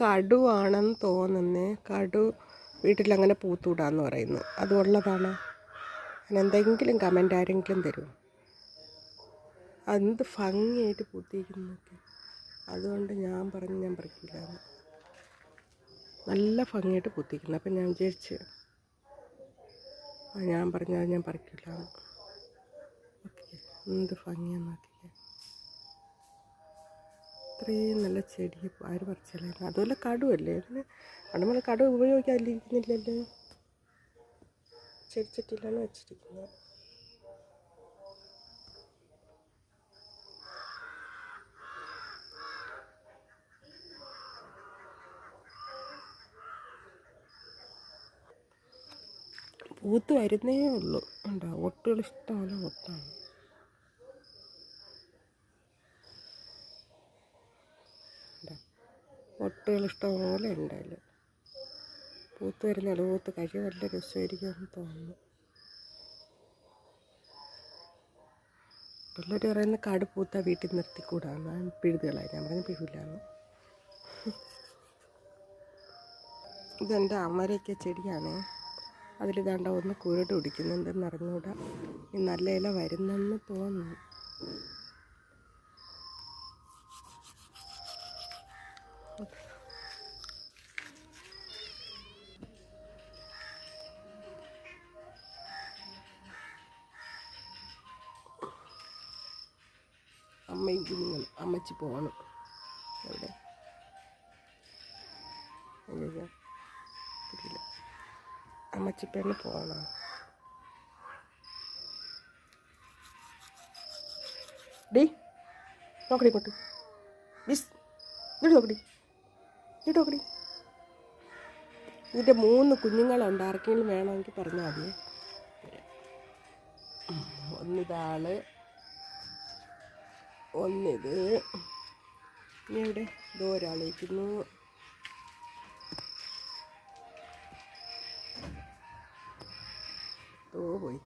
കടുവാണെന്ന് തോന്നുന്നേ. കടു വീട്ടിലങ്ങനെ പൂത്തൂടാന്ന് പറയുന്നു. അതുള്ളതാണ്. അതിനെന്തെങ്കിലും കമൻ്റ് ആരെങ്കിലും തരുമോ? എന്ത് ഭംഗിയായിട്ട് പൂത്തിയിരിക്കുന്നതൊക്കെ. അതുകൊണ്ട് ഞാൻ പറഞ്ഞു ഞാൻ പറിക്കില്ല. നല്ല ഭംഗിയായിട്ട് പൂത്തിരിക്കുന്നു. അപ്പം ഞാൻ വിചാരിച്ച് ഞാൻ പറഞ്ഞത് ഞാൻ പറിക്കില്ല. ഓക്കെ, എന്ത് ഭംഗിയാന്ന് നോക്കിക്കേ. ഇത്രയും നല്ല ചെടി ആര് പറിച്ചാലായിരുന്നു. അതുപോലെ കടുവല്ലേ, അതിന് നമ്മൾ കടുവ ഉപയോഗിക്കാതിരിക്കുന്നില്ലല്ലോ. ചെടിച്ചട്ടിയിലാണ് വെച്ചിരിക്കുന്നത്. പൂത്ത് വരുന്നേ ഉള്ളൂ. ഉണ്ടോ, ഒട്ടുകൾ ഇഷ്ടംപോലെ ഒട്ടാണ്. ഒട്ടുകൾ ഇഷ്ടംപോലെ ഉണ്ടായില്ല. പൂത്ത് വരുന്ന പൂത്ത് കഴിയാൻ നല്ല രസമായിരിക്കുമെന്ന് തോന്നുന്നു. പിള്ളേർ പറയുന്ന കാട് പൂത്ത വീട്ടിൽ നിർത്തിക്കൂടാന്ന്. ഞാൻ പിഴുതുകളായി. ഞാൻ പറഞ്ഞ പിഴുവില്ലാന്ന്. ഇതെൻ്റെ അമരയ്ക്ക ചെടിയാണ്. അതിൽ ദാണ്ട ഒന്ന് കുരുട് പിടിക്കുന്നുണ്ടെന്ന് അറിഞ്ഞുകൂടാ. ഈ നല്ല ഇല വരുന്നെന്ന് തോന്നുന്നു. അമ്മയും കുഞ്ഞുങ്ങളും അമ്മച്ചി പോകണം. എവിടെ കിട്ടില്ല. അമ്മച്ചി പെണ്ണ് പോകണം. ഡി നോക്കടി കൊട്ട് ബിസ് ഇങ്ങോട്ട് നോക്കടി, ഇങ്ങോട്ട് നോക്കടി. ഇതിൻ്റെ 3 കുഞ്ഞുങ്ങളുണ്ട്. ആർക്കെങ്കിലും വേണമെങ്കിൽ പറഞ്ഞാൽ മതി. ഒന്നിതാള്, ഒന്നിത്. ഇനി എവിടെ ഒരാളിരിക്കുന്നു. പോയി